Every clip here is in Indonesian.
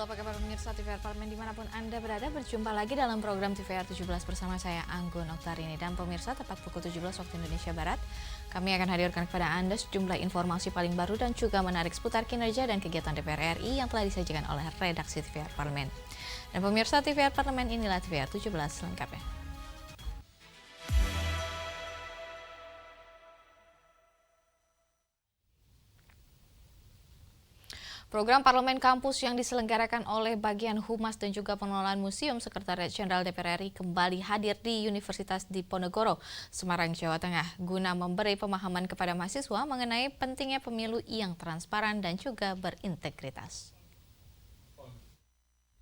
Halo, apa kabar pemirsa TVR Parlemen dimanapun Anda berada, berjumpa lagi dalam program TVR 17 bersama saya Anggun Oktarini. Dan pemirsa, tepat pukul 17 waktu Indonesia Barat, kami akan hadirkan kepada Anda sejumlah informasi paling baru dan juga menarik seputar kinerja dan kegiatan DPR RI yang telah disajikan oleh redaksi TVR Parlemen. Dan pemirsa, TVR Parlemen inilah TVR 17 lengkapnya. Program Parlemen Kampus yang diselenggarakan oleh Bagian Humas dan juga Pengelolaan Museum Sekretariat Jenderal DPR RI kembali hadir di Universitas Diponegoro, Semarang, Jawa Tengah, guna memberi pemahaman kepada mahasiswa mengenai pentingnya pemilu yang transparan dan juga berintegritas.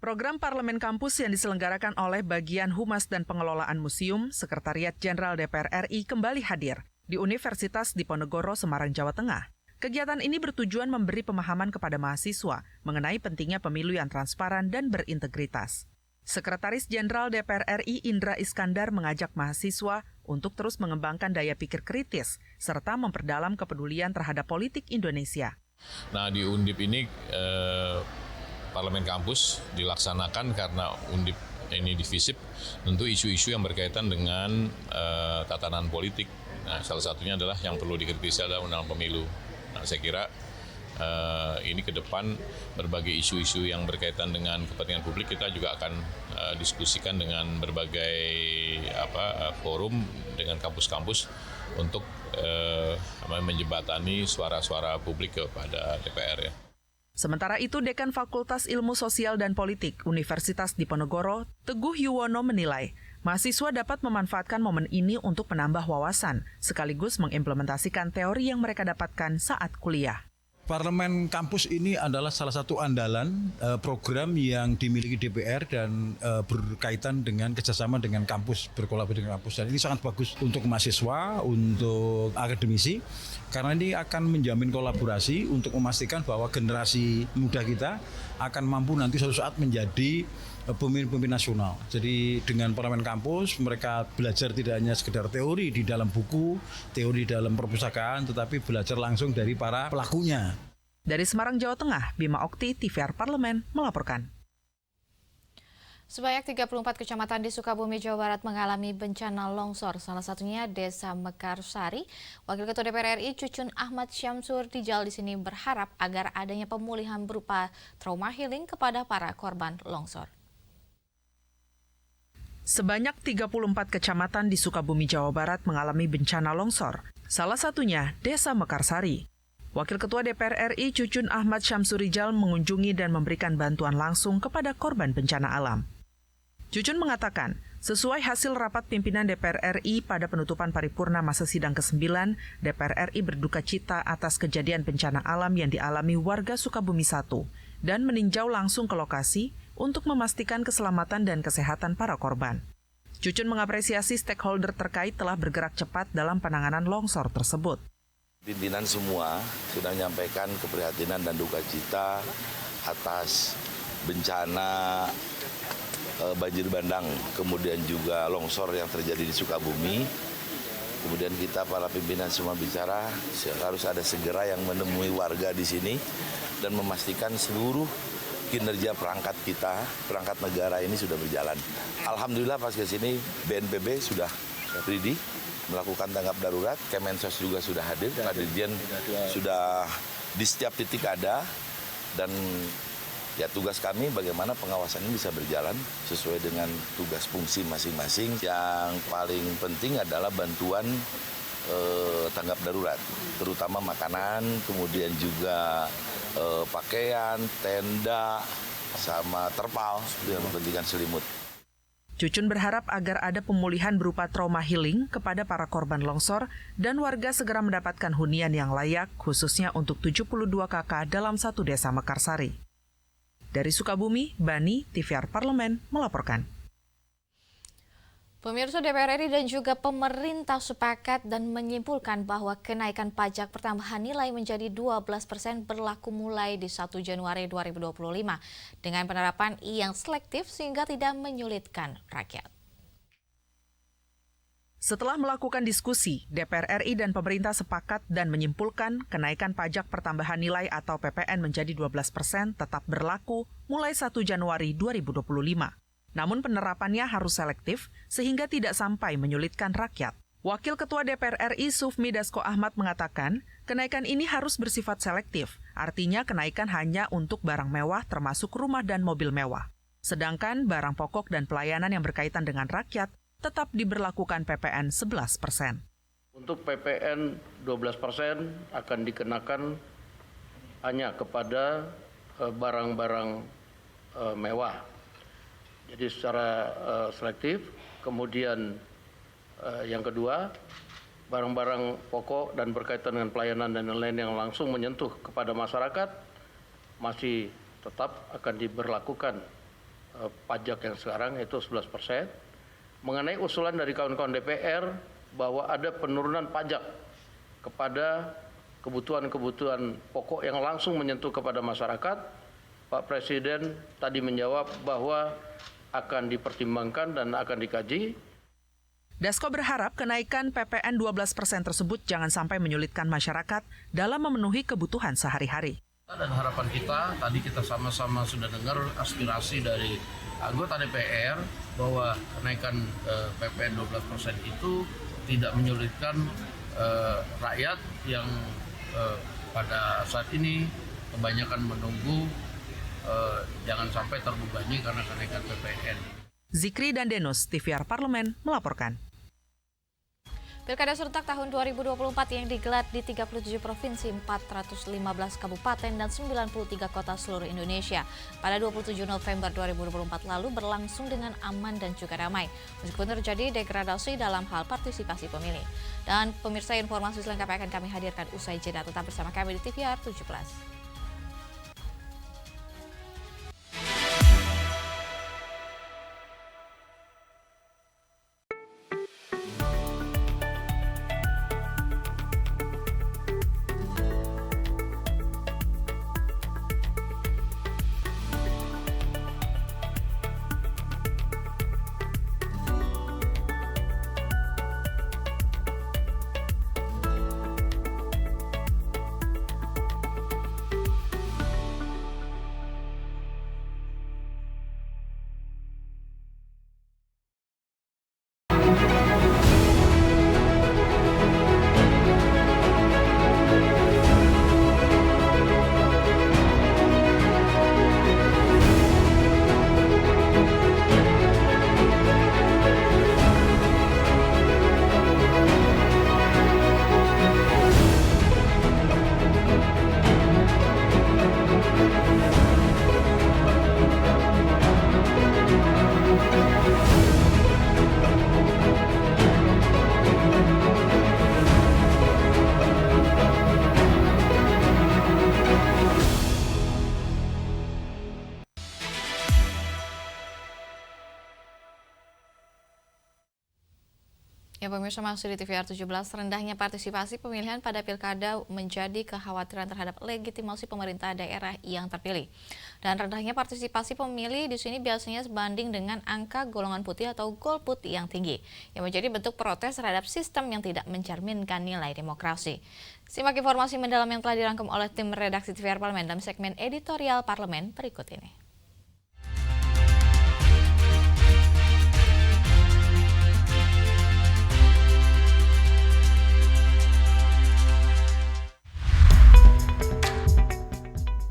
Program Parlemen Kampus yang diselenggarakan oleh Bagian Humas dan Pengelolaan Museum Sekretariat Jenderal DPR RI kembali hadir di Universitas Diponegoro, Semarang, Jawa Tengah. Kegiatan ini bertujuan memberi pemahaman kepada mahasiswa mengenai pentingnya pemilu yang transparan dan berintegritas. Sekretaris Jenderal DPR RI Indra Iskandar mengajak mahasiswa untuk terus mengembangkan daya pikir kritis serta memperdalam kepedulian terhadap politik Indonesia. Nah, di Undip ini Parlemen Kampus dilaksanakan karena Undip ini divisip tentu isu-isu yang berkaitan dengan tatanan politik. Nah, salah satunya adalah yang perlu dikritisi adalah undang-undang pemilu. Nah, saya kira ini ke depan berbagai isu-isu yang berkaitan dengan kepentingan publik kita juga akan diskusikan dengan berbagai forum dengan kampus-kampus untuk menjembatani suara-suara publik kepada DPR ya. Sementara itu, Dekan Fakultas Ilmu Sosial dan Politik Universitas Diponegoro, Teguh Yuwono menilai mahasiswa dapat memanfaatkan momen ini untuk menambah wawasan, sekaligus mengimplementasikan teori yang mereka dapatkan saat kuliah. Parlemen Kampus ini adalah salah satu andalan program yang dimiliki DPR dan berkaitan dengan kerjasama dengan kampus, berkolaborasi dengan kampus. Dan ini sangat bagus untuk mahasiswa, untuk akademisi, karena ini akan menjamin kolaborasi untuk memastikan bahwa generasi muda kita akan mampu nanti suatu saat menjadi pemimpin nasional. Jadi dengan Parlemen Kampus mereka belajar tidak hanya sekedar teori di dalam buku, teori dalam perpustakaan, tetapi belajar langsung dari para pelakunya. Dari Semarang, Jawa Tengah, Bima Okti, TVR Parlemen melaporkan. Sebanyak 34 kecamatan di Sukabumi, Jawa Barat mengalami bencana longsor, salah satunya Desa Mekarsari. Wakil Ketua DPR RI Cucun Ahmad Syamsur Dijal di sini berharap agar adanya pemulihan berupa trauma healing kepada para korban longsor. Sebanyak 34 kecamatan di Sukabumi, Jawa Barat mengalami bencana longsor. Salah satunya Desa Mekarsari. Wakil Ketua DPR RI Cucun Ahmad Syamsur Dijal mengunjungi dan memberikan bantuan langsung kepada korban bencana alam. Cucun mengatakan, sesuai hasil rapat pimpinan DPR RI pada penutupan paripurna masa sidang ke-9, DPR RI berduka cita atas kejadian bencana alam yang dialami warga Sukabumi 1 dan meninjau langsung ke lokasi untuk memastikan keselamatan dan kesehatan para korban. Cucun mengapresiasi stakeholder terkait telah bergerak cepat dalam penanganan longsor tersebut. Pimpinan semua sudah menyampaikan keprihatinan dan duka cita atas bencana banjir bandang, kemudian juga longsor yang terjadi di Sukabumi. Kemudian kita para pimpinan semua bicara harus ada segera yang menemui warga di sini dan memastikan seluruh kinerja perangkat kita, perangkat negara ini sudah berjalan. Alhamdulillah pas ke sini BNPB sudah ready melakukan tanggap darurat, Kemensos juga sudah hadir, Pak Dirjen sudah di setiap titik ada, dan ya tugas kami bagaimana pengawasan ini bisa berjalan sesuai dengan tugas fungsi masing-masing. Yang paling penting adalah bantuan tanggap darurat, terutama makanan, kemudian juga pakaian, tenda, sama terpal dengan kepentingan selimut. Cucun berharap agar ada pemulihan berupa trauma healing kepada para korban longsor dan warga segera mendapatkan hunian yang layak, khususnya untuk 72 KK dalam satu desa Mekarsari. Dari Sukabumi, Bani, TVR Parlemen melaporkan. Pemirsa, DPR RI dan juga pemerintah sepakat dan menyimpulkan bahwa kenaikan pajak pertambahan nilai menjadi 12% berlaku mulai di 1 Januari 2025 dengan penerapan yang selektif sehingga tidak menyulitkan rakyat. Setelah melakukan diskusi, DPR RI dan pemerintah sepakat dan menyimpulkan kenaikan pajak pertambahan nilai atau PPN menjadi 12% tetap berlaku mulai 1 Januari 2025. Namun penerapannya harus selektif sehingga tidak sampai menyulitkan rakyat. Wakil Ketua DPR RI Sufmi Dasko Ahmad mengatakan, kenaikan ini harus bersifat selektif, artinya kenaikan hanya untuk barang mewah termasuk rumah dan mobil mewah. Sedangkan barang pokok dan pelayanan yang berkaitan dengan rakyat tetap diberlakukan PPN 11%. Untuk PPN 12% akan dikenakan hanya kepada barang-barang mewah. Jadi secara selektif. Kemudian yang kedua, barang-barang pokok dan berkaitan dengan pelayanan dan lain-lain yang langsung menyentuh kepada masyarakat masih tetap akan diberlakukan pajak yang sekarang yaitu 11%. Mengenai usulan dari kawan-kawan DPR bahwa ada penurunan pajak kepada kebutuhan-kebutuhan pokok yang langsung menyentuh kepada masyarakat, Pak Presiden tadi menjawab bahwa akan dipertimbangkan dan akan dikaji. Dasko berharap kenaikan PPN 12% tersebut jangan sampai menyulitkan masyarakat dalam memenuhi kebutuhan sehari-hari. Dan harapan kita, tadi kita sama-sama sudah dengar aspirasi dari anggota DPR bahwa kenaikan PPN 12% itu tidak menyulitkan rakyat yang pada saat ini kebanyakan menunggu jangan sampai terbebani karena kenaikan PPN. Zikri dan Denus, TVR Parlemen, melaporkan. Pilkada serentak tahun 2024 yang digelar di 37 provinsi, 415 kabupaten, dan 93 kota seluruh Indonesia pada 27 November 2024 lalu berlangsung dengan aman dan juga damai, meskipun terjadi degradasi dalam hal partisipasi pemilih. Dan pemirsa, informasi selengkapnya akan kami hadirkan usai jeda. Tetap bersama kami di TVR 17. Ya pemirsa, masih di TVR 17, rendahnya partisipasi pemilihan pada pilkada menjadi kekhawatiran terhadap legitimasi pemerintah daerah yang terpilih. Dan rendahnya partisipasi pemilih di sini biasanya sebanding dengan angka golongan putih atau golput yang tinggi, yang menjadi bentuk protes terhadap sistem yang tidak mencerminkan nilai demokrasi. Simak informasi mendalam yang telah dirangkum oleh tim redaksi TVR Parlemen dalam segmen editorial Parlemen berikut ini.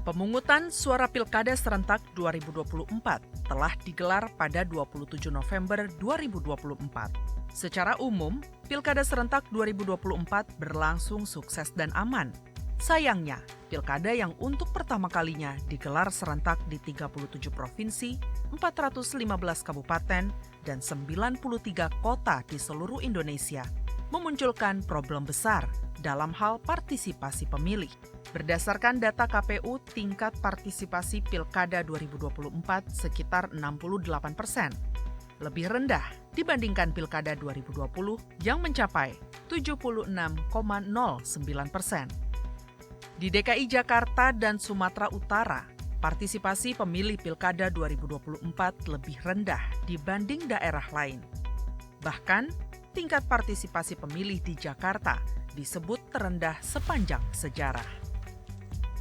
Pemungutan suara Pilkada serentak 2024 telah digelar pada 27 November 2024. Secara umum, Pilkada serentak 2024 berlangsung sukses dan aman. Sayangnya, Pilkada yang untuk pertama kalinya digelar serentak di 37 provinsi, 415 kabupaten, dan 93 kota di seluruh Indonesia memunculkan problem besar dalam hal partisipasi pemilih. Berdasarkan data KPU, tingkat partisipasi Pilkada 2024 sekitar 68%, lebih rendah dibandingkan Pilkada 2020 yang mencapai 76,09%. Di DKI Jakarta dan Sumatera Utara, partisipasi pemilih Pilkada 2024 lebih rendah dibanding daerah lain. Bahkan, tingkat partisipasi pemilih di Jakarta disebut terendah sepanjang sejarah.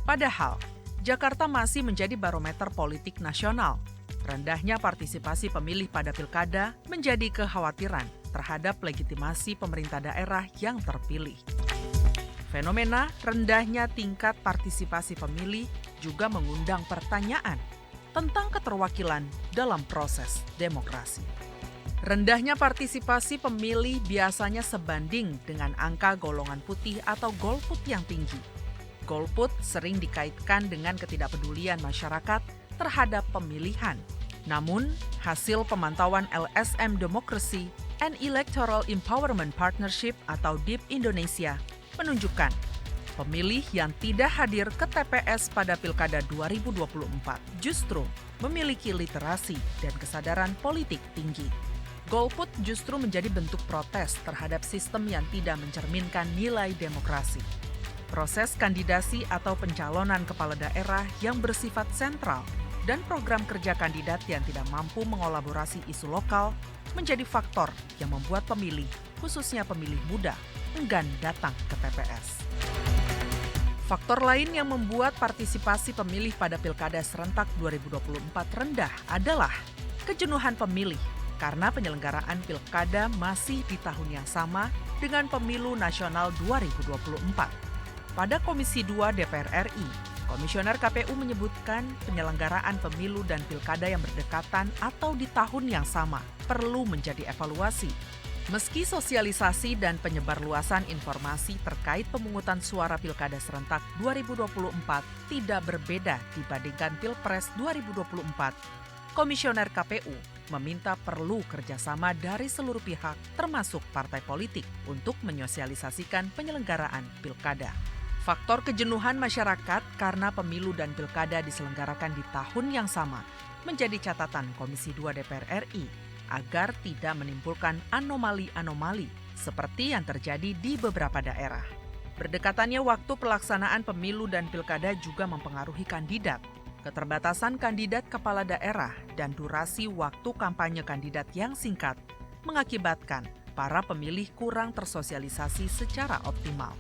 Padahal, Jakarta masih menjadi barometer politik nasional. Rendahnya partisipasi pemilih pada pilkada menjadi kekhawatiran terhadap legitimasi pemerintah daerah yang terpilih. Fenomena rendahnya tingkat partisipasi pemilih juga mengundang pertanyaan tentang keterwakilan dalam proses demokrasi. Rendahnya partisipasi pemilih biasanya sebanding dengan angka golongan putih atau golput yang tinggi. Golput sering dikaitkan dengan ketidakpedulian masyarakat terhadap pemilihan. Namun, hasil pemantauan LSM Democracy and Electoral Empowerment Partnership atau DEEP Indonesia menunjukkan pemilih yang tidak hadir ke TPS pada Pilkada 2024 justru memiliki literasi dan kesadaran politik tinggi. Golput justru menjadi bentuk protes terhadap sistem yang tidak mencerminkan nilai demokrasi. Proses kandidasi atau pencalonan kepala daerah yang bersifat sentral dan program kerja kandidat yang tidak mampu mengolaborasi isu lokal menjadi faktor yang membuat pemilih, khususnya pemilih muda, enggan datang ke TPS. Faktor lain yang membuat partisipasi pemilih pada Pilkada serentak 2024 rendah adalah kejenuhan pemilih karena penyelenggaraan Pilkada masih di tahun yang sama dengan Pemilu Nasional 2024. Pada Komisi 2 DPR RI, Komisioner KPU menyebutkan penyelenggaraan pemilu dan pilkada yang berdekatan atau di tahun yang sama perlu menjadi evaluasi. Meski sosialisasi dan penyebarluasan informasi terkait pemungutan suara Pilkada serentak 2024 tidak berbeda dibandingkan Pilpres 2024, Komisioner KPU meminta perlu kerjasama dari seluruh pihak termasuk partai politik untuk menyosialisasikan penyelenggaraan pilkada. Faktor kejenuhan masyarakat karena pemilu dan pilkada diselenggarakan di tahun yang sama menjadi catatan Komisi 2 DPR RI agar tidak menimbulkan anomali-anomali seperti yang terjadi di beberapa daerah. Berdekatannya waktu pelaksanaan pemilu dan pilkada juga mempengaruhi kandidat. Keterbatasan kandidat kepala daerah dan durasi waktu kampanye kandidat yang singkat mengakibatkan para pemilih kurang tersosialisasi secara optimal.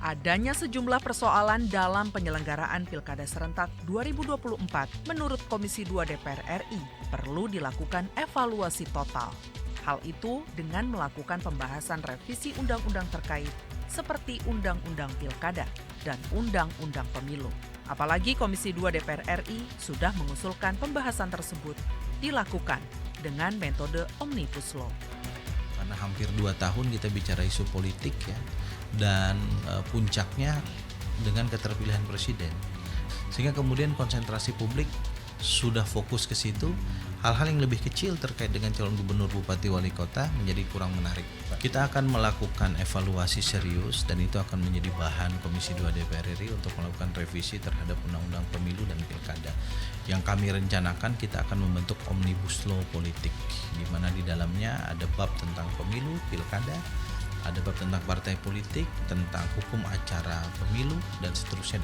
Adanya sejumlah persoalan dalam penyelenggaraan Pilkada serentak 2024 menurut Komisi 2 DPR RI perlu dilakukan evaluasi total. Hal itu dengan melakukan pembahasan revisi undang-undang terkait seperti Undang-Undang Pilkada dan Undang-Undang Pemilu. Apalagi Komisi 2 DPR RI sudah mengusulkan pembahasan tersebut dilakukan dengan metode Omnibus Law. Karena hampir 2 tahun kita bicara isu politik ya, dan puncaknya dengan keterpilihan presiden. Sehingga kemudian konsentrasi publik sudah fokus ke situ, hal-hal yang lebih kecil terkait dengan calon gubernur, bupati, wali kota menjadi kurang menarik. Kita akan melakukan evaluasi serius dan itu akan menjadi bahan Komisi 2 DPR RI untuk melakukan revisi terhadap Undang-Undang Pemilu dan Pilkada. Yang kami rencanakan kita akan membentuk Omnibus Law politik, di mana di dalamnya ada bab tentang pemilu, pilkada, ada bab tentang partai politik, tentang hukum acara pemilu, dan seterusnya.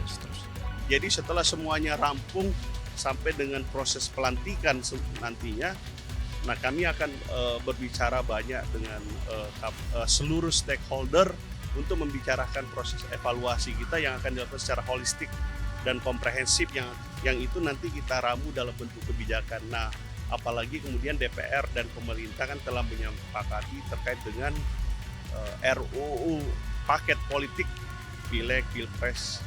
Jadi setelah semuanya rampung sampai dengan proses pelantikan nantinya, nah kami akan berbicara banyak dengan seluruh stakeholder untuk membicarakan proses evaluasi kita yang akan dilakukan secara holistik dan komprehensif yang itu nanti kita ramu dalam bentuk kebijakan. Nah, apalagi kemudian DPR dan pemerintah kan telah menyepakati terkait dengan RUU paket politik pileg, pilpres,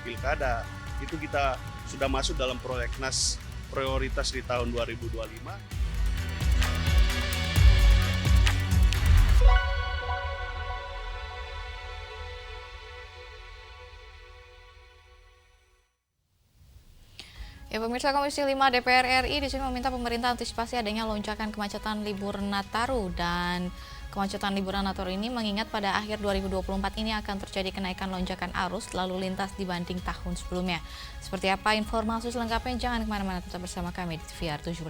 pilkada. Itu kita sudah masuk dalam prolegnas prioritas di tahun 2025. Ya, pemirsa, Komisi 5 DPR RI di sini meminta pemerintah antisipasi adanya lonjakan kemacetan libur Nataru, dan kemacetan liburan Nataru ini mengingat pada akhir 2024 ini akan terjadi kenaikan lonjakan arus lalu lintas dibanding tahun sebelumnya. Seperti apa informasi selengkapnya? Jangan kemana-mana, tetap bersama kami di TVR 17.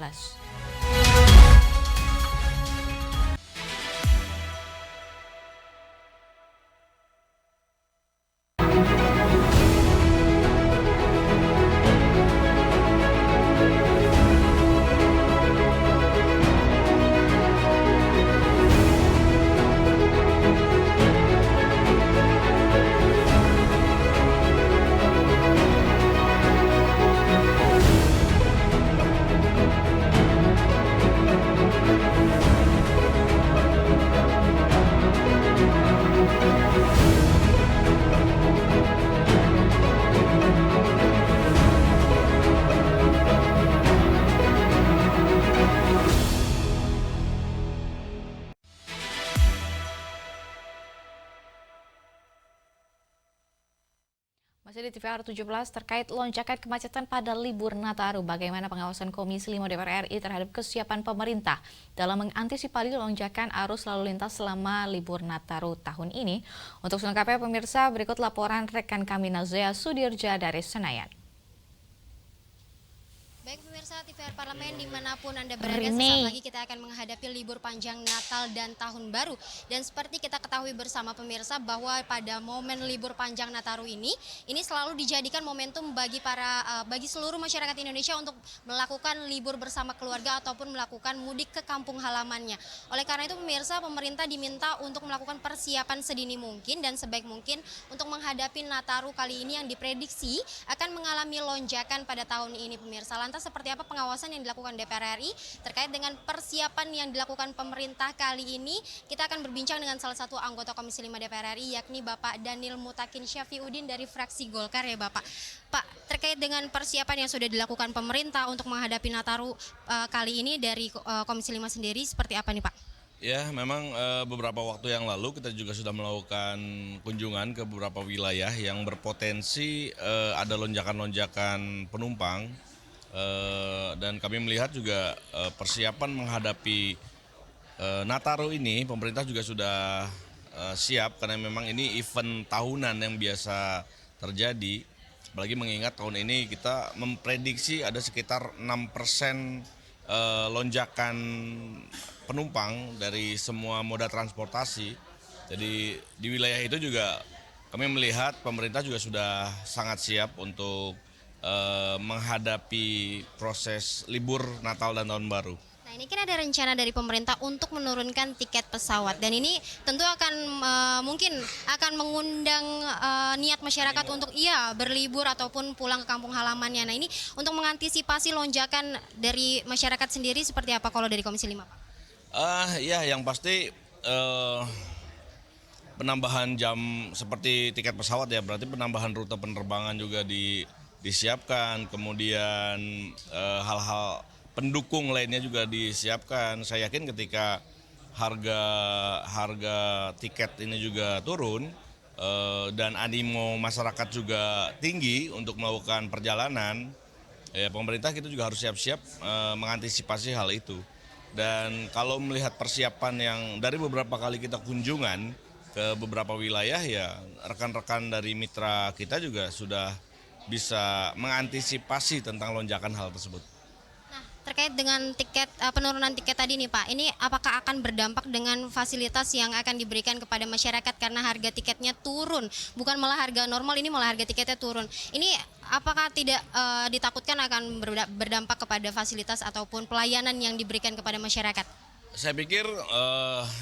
Masih di TVR 17 terkait lonjakan kemacetan pada libur Nataru. Bagaimana pengawasan Komisi 5 DPR RI terhadap kesiapan pemerintah dalam mengantisipasi lonjakan arus lalu lintas selama libur Nataru tahun ini. Untuk selengkapnya pemirsa, berikut laporan rekan kami Nazia Sudirja dari Senayan. Baik pemirsa TVR Parlemen dimanapun Anda berada, sesaat lagi kita akan menghadapi libur panjang Natal dan Tahun Baru. Dan seperti kita ketahui bersama pemirsa bahwa pada momen libur panjang Nataru ini selalu dijadikan momentum bagi seluruh masyarakat Indonesia untuk melakukan libur bersama keluarga ataupun melakukan mudik ke kampung halamannya. Oleh karena itu pemirsa, pemerintah diminta untuk melakukan persiapan sedini mungkin dan sebaik mungkin untuk menghadapi Nataru kali ini yang diprediksi akan mengalami lonjakan pada tahun ini pemirsa. Lantas seperti apa pengawasan yang dilakukan DPR RI terkait dengan persiapan yang dilakukan pemerintah kali ini? Kita akan berbincang dengan salah satu anggota Komisi 5 DPR RI, yakni Bapak Daniel Mutakin Syafiuddin dari fraksi Golkar ya Bapak. Pak, terkait dengan persiapan yang sudah dilakukan pemerintah untuk menghadapi Nataru kali ini dari Komisi 5 sendiri seperti apa nih Pak? Ya, memang beberapa waktu yang lalu kita juga sudah melakukan kunjungan ke beberapa wilayah yang berpotensi ada lonjakan-lonjakan penumpang. Dan kami melihat juga persiapan menghadapi Nataru ini pemerintah juga sudah siap karena memang ini event tahunan yang biasa terjadi. Apalagi mengingat tahun ini kita memprediksi ada sekitar 6% lonjakan penumpang dari semua moda transportasi. Jadi di wilayah itu juga kami melihat pemerintah juga sudah sangat siap untuk menghadapi proses libur Natal dan Tahun Baru. Nah ini kan ada rencana dari pemerintah untuk menurunkan tiket pesawat dan ini tentu akan mungkin akan mengundang niat masyarakat untuk berlibur ataupun pulang ke kampung halamannya. Nah ini untuk mengantisipasi lonjakan dari masyarakat sendiri seperti apa kalau dari Komisi 5 Pak? Ya yang pasti penambahan jam seperti tiket pesawat ya, berarti penambahan rute penerbangan juga disiapkan, kemudian hal-hal pendukung lainnya juga disiapkan. Saya yakin ketika harga tiket ini juga turun dan animo masyarakat juga tinggi untuk melakukan perjalanan, ya pemerintah kita juga harus siap-siap mengantisipasi hal itu. Dan kalau melihat persiapan yang dari beberapa kali kita kunjungan ke beberapa wilayah, ya rekan-rekan dari mitra kita juga sudah bisa mengantisipasi tentang lonjakan hal tersebut. Nah, terkait dengan penurunan tiket tadi nih Pak, ini apakah akan berdampak dengan fasilitas yang akan diberikan kepada masyarakat karena harga tiketnya turun, bukan malah harga normal, ini malah harga tiketnya turun. Ini apakah tidak ditakutkan akan berdampak kepada fasilitas ataupun pelayanan yang diberikan kepada masyarakat? Saya pikir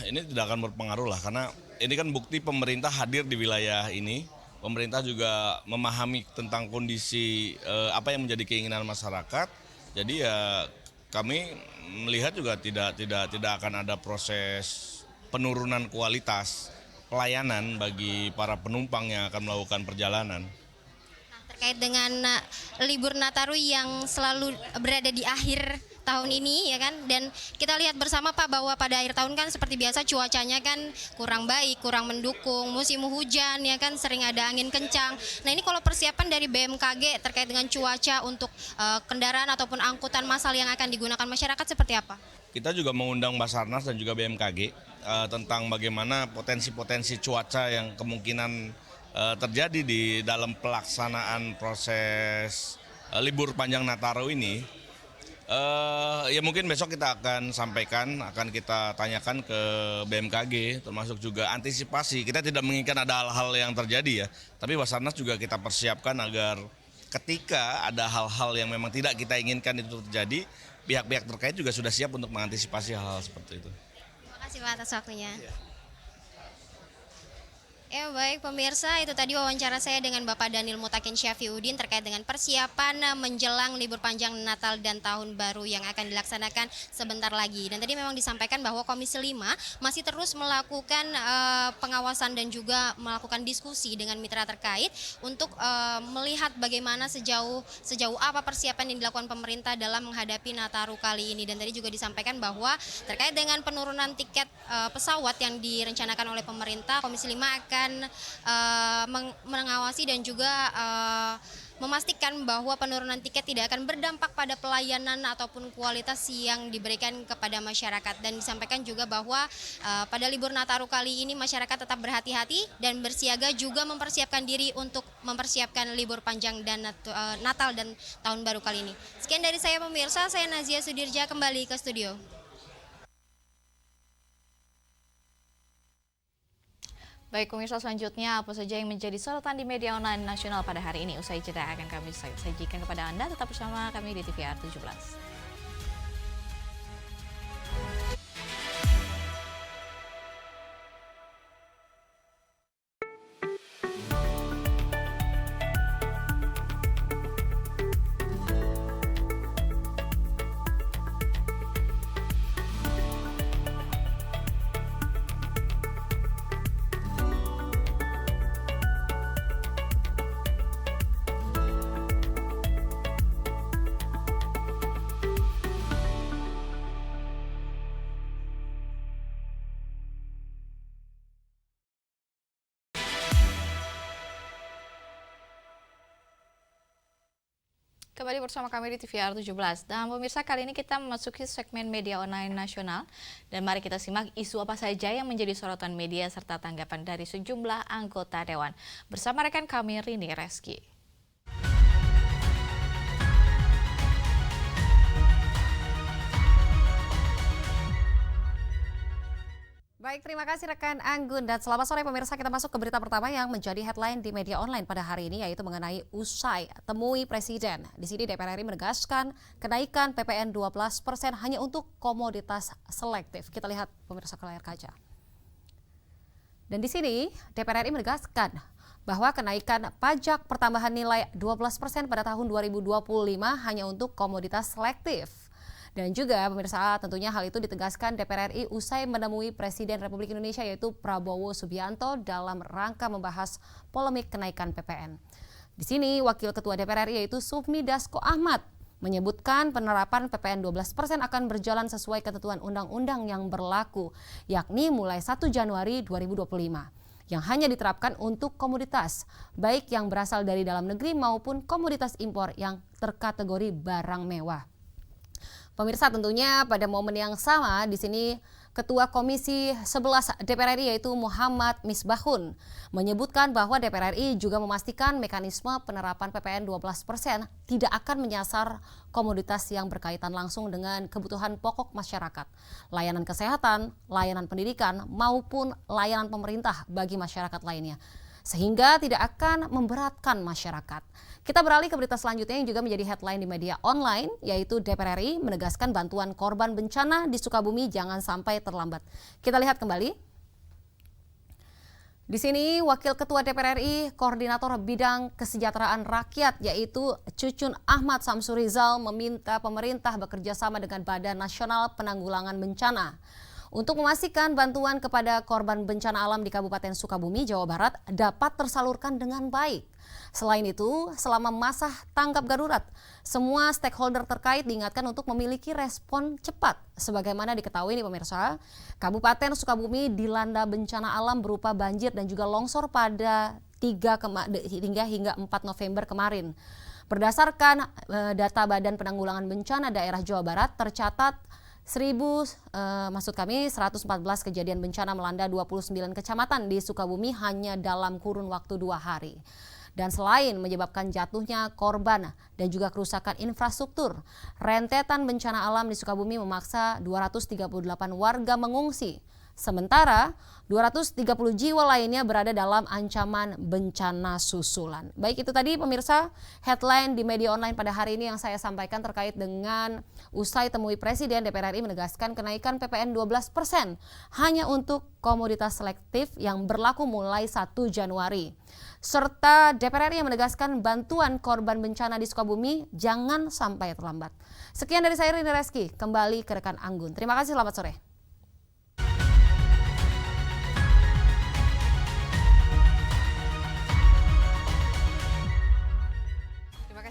ini tidak akan berpengaruh lah, karena ini kan bukti pemerintah hadir di wilayah ini. Pemerintah juga memahami tentang kondisi apa yang menjadi keinginan masyarakat. Jadi ya kami melihat juga tidak akan ada proses penurunan kualitas pelayanan bagi para penumpang yang akan melakukan perjalanan. Nah, terkait dengan libur Nataru yang selalu berada di akhir tahun ini ya kan, dan kita lihat bersama Pak bahwa pada akhir tahun kan seperti biasa cuacanya kan kurang baik, kurang mendukung, musim hujan ya kan, sering ada angin kencang. Nah ini kalau persiapan dari BMKG terkait dengan cuaca untuk kendaraan ataupun angkutan massal yang akan digunakan masyarakat seperti apa? Kita juga mengundang Basarnas dan juga BMKG tentang bagaimana potensi-potensi cuaca yang kemungkinan terjadi di dalam pelaksanaan proses libur panjang Nataru ini. Ya mungkin besok kita akan sampaikan, akan kita tanyakan ke BMKG, termasuk juga antisipasi. Kita tidak menginginkan ada hal-hal yang terjadi ya, tapi Basarnas juga kita persiapkan agar ketika ada hal-hal yang memang tidak kita inginkan itu terjadi, pihak-pihak terkait juga sudah siap untuk mengantisipasi hal-hal seperti itu. Terima kasih Pak atas waktunya. Ya baik pemirsa, itu tadi wawancara saya dengan Bapak Daniel Mutakin Syafiuddin terkait dengan persiapan menjelang libur panjang Natal dan Tahun Baru yang akan dilaksanakan sebentar lagi. Dan tadi memang disampaikan bahwa Komisi 5 masih terus melakukan pengawasan dan juga melakukan diskusi dengan mitra terkait untuk melihat bagaimana sejauh apa persiapan yang dilakukan pemerintah dalam menghadapi Nataru kali ini. Dan tadi juga disampaikan bahwa terkait dengan penurunan tiket pesawat yang direncanakan oleh pemerintah, Komisi 5 akan akan mengawasi dan juga memastikan bahwa penurunan tiket tidak akan berdampak pada pelayanan ataupun kualitas yang diberikan kepada masyarakat. Dan disampaikan juga bahwa pada libur Nataru kali ini masyarakat tetap berhati-hati dan bersiaga juga mempersiapkan diri untuk mempersiapkan libur panjang dan Natal dan Tahun Baru kali ini. Sekian dari saya pemirsa, saya Nazia Sudirja kembali ke studio. Baik pemirsa, selanjutnya apa saja yang menjadi sorotan di media online nasional pada hari ini? Usai jeda akan kami sajikan kepada Anda, tetap bersama kami di TVR 17. Kembali bersama kami di TVR 17. Dan pemirsa, kali ini kita memasuki segmen media online nasional. Dan mari kita simak isu apa saja yang menjadi sorotan media serta tanggapan dari sejumlah anggota Dewan. Bersama rekan kami Rini Reski. Baik, terima kasih rekan Anggun dan selamat sore pemirsa. Kita masuk ke berita pertama yang menjadi headline di media online pada hari ini, yaitu mengenai usai temui Presiden. Di sini DPR RI menegaskan kenaikan PPN 12% hanya untuk komoditas selektif. Kita lihat pemirsa ke layar kaca. Dan di sini DPR RI menegaskan bahwa kenaikan pajak pertambahan nilai 12% pada tahun 2025 hanya untuk komoditas selektif. Dan juga pemirsa, tentunya hal itu ditegaskan DPR RI usai menemui Presiden Republik Indonesia yaitu Prabowo Subianto dalam rangka membahas polemik kenaikan PPN. Di sini Wakil Ketua DPR RI yaitu Sufmi Dasko Ahmad menyebutkan penerapan PPN 12% akan berjalan sesuai ketentuan undang-undang yang berlaku, yakni mulai 1 Januari 2025. Yang hanya diterapkan untuk komoditas, baik yang berasal dari dalam negeri maupun komoditas impor yang terkategori barang mewah. Pemirsa, tentunya pada momen yang sama di sini Ketua Komisi 11 DPR RI yaitu Muhammad Misbahun menyebutkan bahwa DPR RI juga memastikan mekanisme penerapan PPN 12% tidak akan menyasar komoditas yang berkaitan langsung dengan kebutuhan pokok masyarakat, layanan kesehatan, layanan pendidikan maupun layanan pemerintah bagi masyarakat lainnya, sehingga tidak akan memberatkan masyarakat. Kita beralih ke berita selanjutnya yang juga menjadi headline di media online, yaitu DPR RI menegaskan bantuan korban bencana di Sukabumi jangan sampai terlambat. Kita lihat kembali. Di sini Wakil Ketua DPR RI, Koordinator Bidang Kesejahteraan Rakyat yaitu Cucun Ahmad Samsurizal meminta pemerintah bekerja sama dengan Badan Nasional Penanggulangan Bencana untuk memastikan bantuan kepada korban bencana alam di Kabupaten Sukabumi, Jawa Barat dapat tersalurkan dengan baik. Selain itu, selama masa tanggap darurat, semua stakeholder terkait diingatkan untuk memiliki respon cepat. Sebagaimana diketahui nih pemirsa, Kabupaten Sukabumi dilanda bencana alam berupa banjir dan juga longsor pada hingga 4 November kemarin. Berdasarkan data Badan Penanggulangan Bencana Daerah Jawa Barat, tercatat 114 kejadian bencana melanda 29 kecamatan di Sukabumi hanya dalam kurun waktu 2 hari. Dan selain menyebabkan jatuhnya korban dan juga kerusakan infrastruktur, rentetan bencana alam di Sukabumi memaksa 238 warga mengungsi. Sementara 230 jiwa lainnya berada dalam ancaman bencana susulan. Baik, itu tadi pemirsa headline di media online pada hari ini yang saya sampaikan terkait dengan usai temui Presiden. DPR RI menegaskan kenaikan PPN 12% hanya untuk komoditas selektif yang berlaku mulai 1 Januari. Serta DPR RI yang menegaskan bantuan korban bencana di Sukabumi jangan sampai terlambat. Sekian dari saya Rini Reski, kembali ke rekan Anggun. Terima kasih, selamat sore.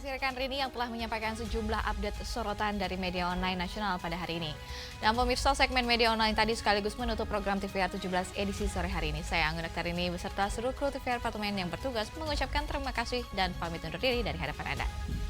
kasih rekan Rini yang telah menyampaikan sejumlah update sorotan dari media online nasional pada hari ini. Dan pemirsa, segmen media online tadi sekaligus menutup program TVR 17 edisi sore hari ini. Saya Anggun Oktarini beserta seluruh kru TVR Parlemen yang bertugas mengucapkan terima kasih dan pamit undur diri dari hadapan Anda.